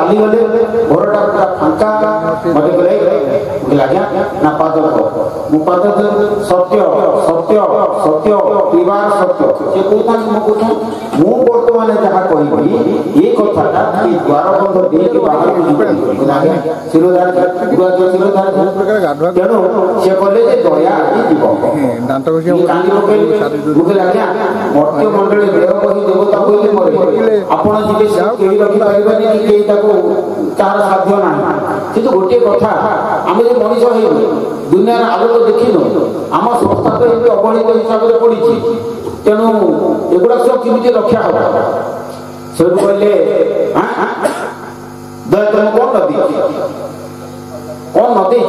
चली गले घरटा पूरा फांका मत कहले आज्ञा ना पाद मु पाद सत्य सत्य सत्य पीवार सत्य से कहता मु कहता मु वर्तमान जहाँ कहबी ये कथाटा कि द्वार बंध दे के बाहर को आज्ञा शिरोधार शिरोधार तेणु से कहले जे दया जीव दांत मुझे आज्ञा मर्त्य मंडली देव कही देवता कहले मरे आपण जीवे केही रखी पारिबानी कि केही ताको तार साध्य नाही किंतु गोटे कथा आमे जे मनीष हेउ दुनिया आलोक देखिनो आम संस्था तो एबे अवहेलित हिसाब रे पड़िछि तेणु एगुड़ा सब केमिति रक्षा हो से कहले दया तुम कौन नदी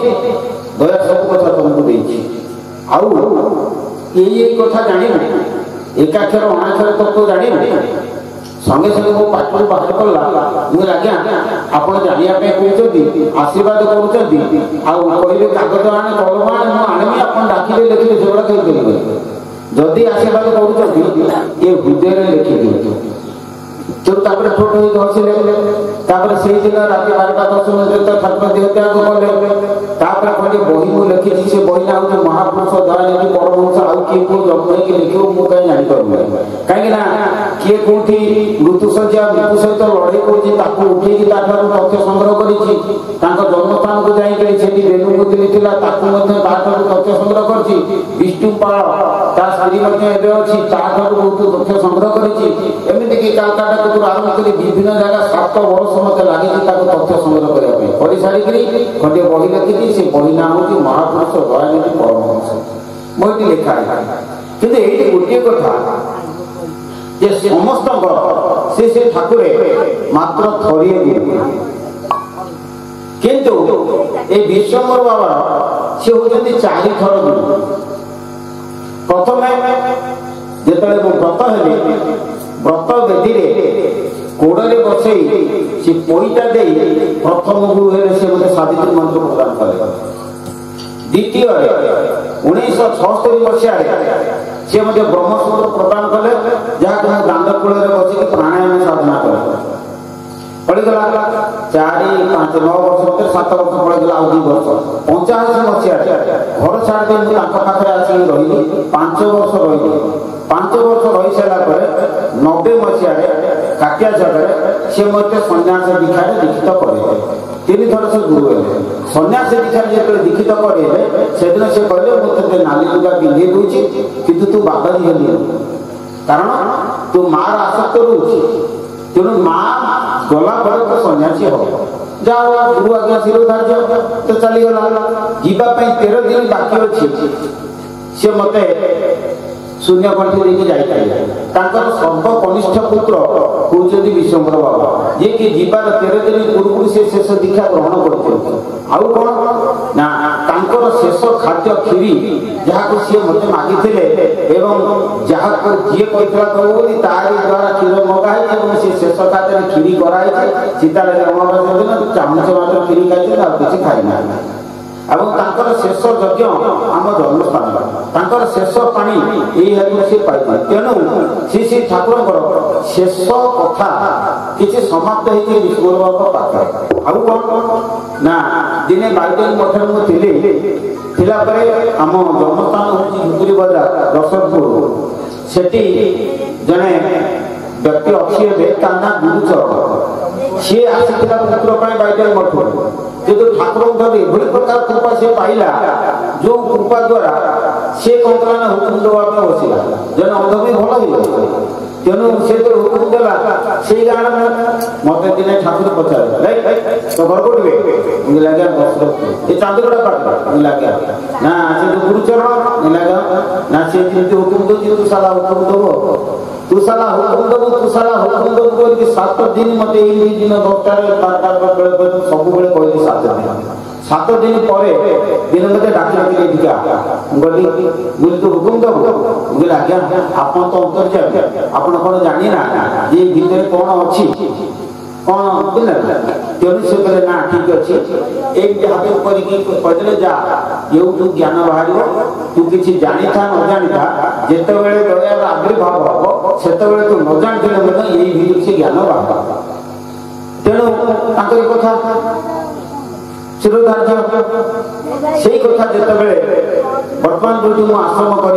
दया सब कथा तुमको देछि आउ ये कथा जानी एकाक्षर अनाक्षर तत्व जानी संगे संगे मो पाठ बाहर कला मुझे आज्ञा आप जाना कहते आशीर्वाद करें कागज आने कलम आने आने आप डाकिले लिखिले से कहीपर जदि आशीर्वाद कर हृदय लिखि दिखाँ तेणु ठोट हो हसिले से दिन रात 12:10 मिनिट ठाकुर देहत्याग कले खंडे बही मुझे लिखी से बही ना हूँ महापुरुष दयानिधि परमहंस आउ किए कौ जन्म होगी लिख मुझे जापर कहीं किए कौटी मृत्युशज्या मृत्यु सहित लड़े कर उठे तथ्य संग्रह कर जन्मस्थान को जाकि रेणुमूर्ति लिखला तथ्य संग्रह कर विष्णुपाल ता स्त्री अच्छी बहुत तथ्य संग्रह करमती कालकाटा आरंभ कर विभिन्न जगह 7 वर्ष मत लगी तथ्य संग्रह करने सारी खंडे बही लिखी से बही ना हूँ महापुरुष दयानिधि परमहंस मोटी लिखा है कि गोटे कथा जे समस्त से ठाकुरे मात्र थरिए दिए किंतु ए विश्वम्बर बाबा से होती 4 थर प्रथम जिते व्रत हेले व्रत बेदी कोड़े बसई से पैटा दे प्रथम गुरु है से मत सावित्री मंत्र प्रदान कले द्वितीय 1976 मसीह से मत ब्रह्मसूत्र प्रदान कले जहाँ दांड कूल बसिक प्राणायाम साधना कले पड़गला 4, 5, 9 वर्ष 7 वर्ष पड़गला आउ 2 वर्ष 85 मसीह घर छाड़ दे पाखे आसिक रही 5 वर्ष रही 5 वर्ष रही सारा 90 मसीह काटिया जगह सी मत सन्यास दीक्षा दीक्षित करे 3 थर से गुरु है सन्यास दीक्षा जो दीक्षित करे से दिन से कहले मुझे नाली लुगा पिंधे दूची किंतु तू बाबाजी हेलु कारण तू मार आसक्त रोची तेणु माँ गला पर तो सन्यासी हो जाओ गुरु आज्ञा शिरोधार्य तो चलीगला जावाई 13 दिन बाकी अच्छी सी मत शून्य कंठी लेके जाकर सर्वकनिष्ठ पुत्र कहते विश्वम्बर बाबा ये कि जीवार 13 दिन पूर्व से शेष दीक्षा ग्रहण करते आउ कौन ना शेष खाद्य खीरी जहाँ सी मत मागी जहाँ जी कही तारी द्वारा क्षीर मगाई से शेष खाद्य खीरी कराई सीतार अमावास्या दिन चामच मात्र खीरी खाई किसी खाईना शेष यज्ञ आम जन्मस्थान शेष पानी ये सी पाई तेणु श्री ठाकुर शेष कथा किसी समाप्त होती विश्वम्बर पाखे आउ कौन ना दिने 22 मठ मुझे आम जन्मस्थान हूँ झुंकुरी बजार रसदपुर सेठी जड़े व्यक्ति अच्छी ना गुरुचरण सी आसीला पुत्र 22 मठ जो ठाकुर एभली प्रकार कृपा से पाइला जो कृपा द्वारा सी कौन कला हुकुम देवा बसला जन अंध भी भल तेणु से जो हुकुम देला से गाँव में मत दिने ठाकुर पचारे तो घर कौटे लगे ये चांदगड़ा पाठ लगे ना से जो गुरुचरण लगे ना से हुकुम दो तू साला हुकुम दब तू साला हुकुम दबू बोल 7 दिन मत ये दिन 10 सब कहली 7 दिन पर दिन मत डाक टीका गली मुझे तो हुकुम दबू मुझे आज्ञा आप तो अंतर्जा आप कौन जानी ना ये भितर कौन अच्छी कौन तेणु से कहले ना ठीक अच्छे एक हाथ करके जा ये तू ज्ञान बाहर तू किसी जानी था न जानी था जिते बड़े दयार आविर्भाव हम से तू न जानी यही भीतर से ज्ञान बाहर तेणु कथा शिरोधार्य से कथा जिते बर्तमान जो आश्रम कर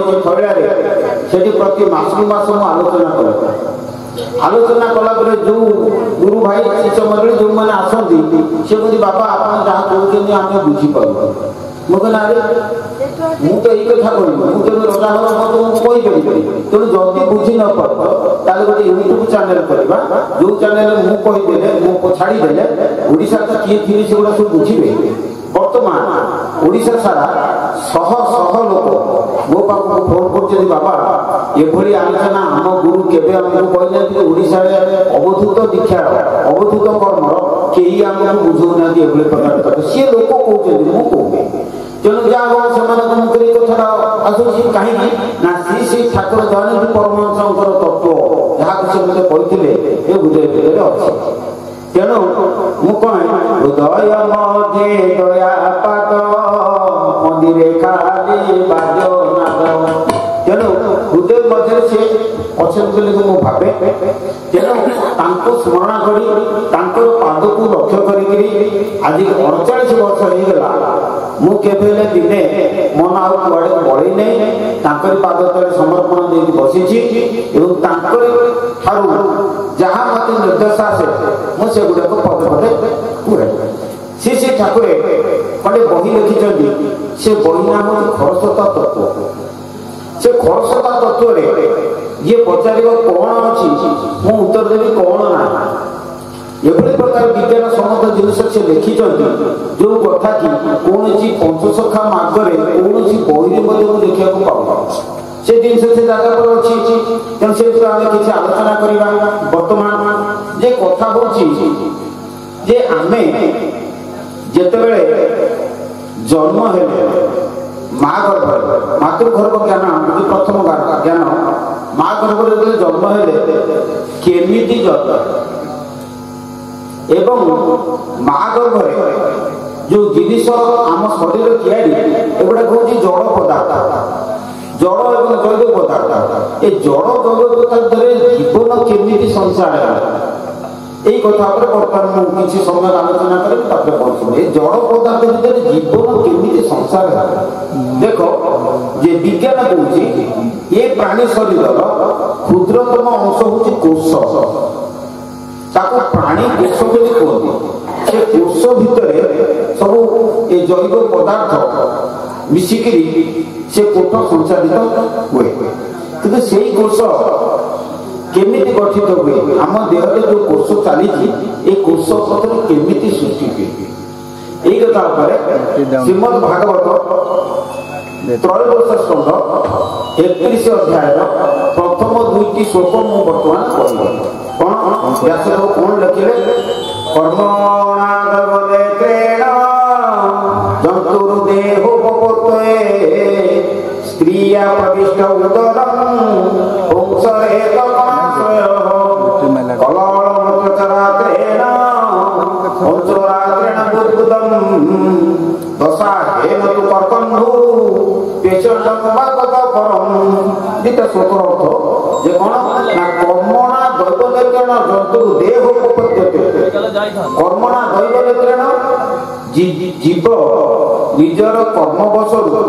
प्रति मासकु मास आलोचना कर आलोचना कला जो गुरु भाई शिष्य मंडली जो मैंने आसती सी कहते बाबा आप जहाँ कहते आम बुझीपार मुझे मु तो यही कथा कहूँ मुझे रजा घर तुमको कहीपरि तेणु जदि बुझी न पार गोटे यूट्यूब चैनल करवा जो चैनल मुझे छाड़देले ओडिशा तो किए थी से गुड़ा सब बुझे बर्तमान ओडिशा सारा शह शह लोक मो पाक फोन कर बाबा ये आलोचना आम गुरु केवे आमको कहना ओडिशा अवधूत दीक्षा अवधूत कर्मर कहीं आमको बुझौना ये प्रकार सी लोक कहते मुझे तेणु जहाँ से मुख्य कथा आसूसी कहीं ना श्री श्री ठाकुर दयानंद परमहंसर तत्व जहाँ से मत कहते ये हृदय भितर अच्छे तेणु मुझे हृदय मध्य दयापात मंदिरे खाली बाजनाद तेणु हृदय मध्य से अच्छे मुझे भावे तेणु स्मरण कर पाद को लक्ष्य कर आज 48 वर्ष होगा मुझे दिने मन आउ कड़े बढ़ी नहीं पाद तले समर्पण दे बसी जहाँ मत निर्देश आसे मुझे गुड़ाक पदे पदे कहे श्री ठाकुर खंडे बही लिखिं से बही नाम खरस्रोता तत्व से खरस्रोता तत्व ये पचार कौन अच्छी मु उत्तर देवी कौन ना एभली प्रकार विज्ञान सम्मत जिनस से लिखिं जो कथा कि कौन पंचसखा मार्ग में कौन बही देखा पाऊँ से जिन से जगह पर अच्छी तेणु से आम किसी आलोचना करवा बर्तमान जे कथा जे आमे जिते जन्म है माँ गर्भ मातृगर्भ ज्ञान प्रथम ज्ञान माँ गर्भ जो जन्म है केमिति जन्म एवं माँ गर्भ जो जिनिस आम शरीर तैयारी हूँ जड़ पदार्थ जड़ एवं जैव पदार्थ ये जड़ जैव पदार्थ जीवन केमिति संसार यही कथा बर्तमान मुझे किसी समय आलोचना करें जड़ पदार्थ भर जीवन केमिति संसार देख जे विज्ञान कौच ये प्राणी शरीर क्षुद्रतम अंश हूँ कोष प्राणी कोष बोली कहते से कोष भितर सब ये जैव पदार्थ मिसिकी से कोष संचालित हुए कि से कोष केमिति गठित हुए आम देहरे जो कोष चली कोष पत्र केमिति सृष्टि हुए यही कथा श्रीमद भागवत त्रयोदश स्कंध 31 अध्याय प्रथम 2टी श्लोक मु बर्तमान कहूँ कौन व्यासदेव कौन लिखिले कर्मणागवनेत्रेण जंतुर्देहोपपत्तये स्त्रिया प्रविष्ट उदरं पुंसरेतकमाश्रयः कलौलमतचरात्रेण पंचरात्रेण बुद्बुदं दशाहेन तु कर्तन्धु पेशंडं वागत परं दित श्लोकर अर्थ जे कोन ना कर्मणा दैवलेत्रेण जंतु देहोपपत्तये कर्मणा दैवलेत्रेण जीव निजर कर्मवशरु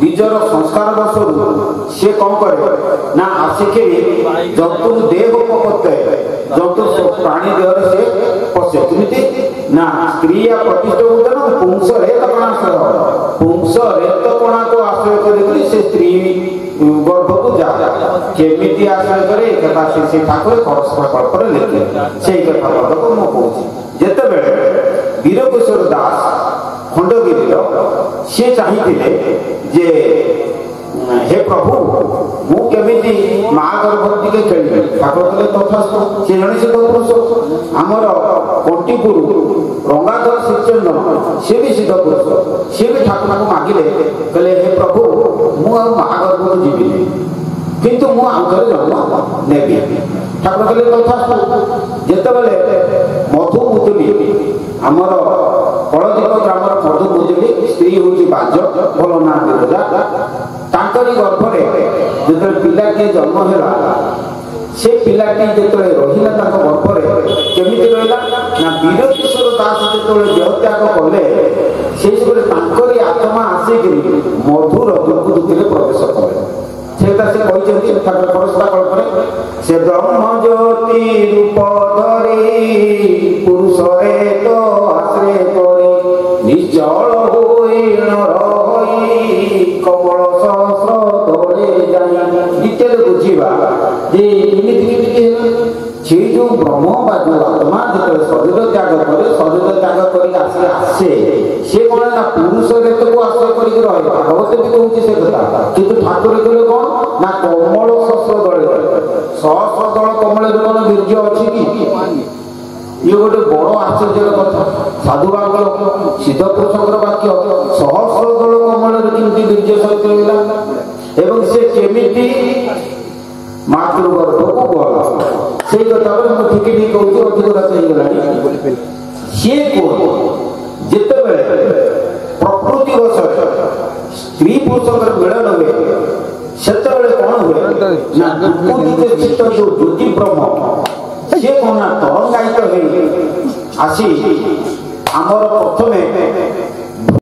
निजर संस्कार वशरु से कौन करे ना आसिके जंतु देहोपपत्तये जंतु प्राणी देह से पशे तुमती ना स्त्री प्रतिष्ठित होते पुंस रेतकणाश्रय पुंस रेतकणा को आश्रय कर से स्त्री गर्भ को जा केमिति आश्रय करे कथा से ठाकुर कल्प लिखे से कथा को मु कहूँ जिते वीरकिशोर दास खंडगिरी सी चाहिए जे हे प्रभु मु केमिति माँ गर्भ टे खेली ठाकुर कहले तथास्तु सी जन सिद्ध पुरुष आमर कंटीपुर रंगाधर श्रीचंदन सी भी सिद्ध पुरुष सी भी ठाकुर को मागिले कहले हे प्रभु मु माँ गर्भ को जीवी किंतु मु आउथरे जन्म नेबी ठाकुर कहले तथास्तु जेतेबेले मधु मुदुली आमर कलदीप ग्रामर मधु मुदुली स्त्री हूँ बाज भल ना विरजा तांकरी गर्भरे जो पिला किए जन्म है से पिलाटी जेतले रहिला ताको गर्भरे केमिति रहिला ना वीरकिशोर दास जेतले देहत्याग कले से सब तांकरी आत्मा आसी कि मधुर दुर्गुदुतिरे प्रवेश करे सेटा से कहते ठाकुर परस्ता कल्पने से ब्रह्म ज्योति रूप धरी पुरुष रे तो आश्रय करी निश्चल होई नर होई कमल सहस्र तोड़े जाई डिटेल बुझिबा जे से जो ब्रह्म बा जो आत्मा जो शरीर त्याग करे शरीर त्याग कर आसे से कौन ना पुरुष रेत को आश्रय करके रहे भागवत भी कहूँ से कथा किंतु ठाकुर कहले कौन ना कमल सहस्र दल सहस्र दल कमल कौन वीर्य अच्छी कि ये गोटे बड़ आश्चर्य कथा साधु बाबा सिद्ध पुरुषर वाक्य सहस्र दल कमल केमती वीर्य सहित रहा एवं से केमिति मातृगर्भ को गला से कथा ठीक ठीक कहूँ अधिक रात हो सी कौन जिते प्रकृति वश स्त्री पुरुष मिलन हुए से कौन हुए ना चित्त जो ज्योति ब्रह्म सी कौन ना तरंगायित हो आसी आमर प्रथमे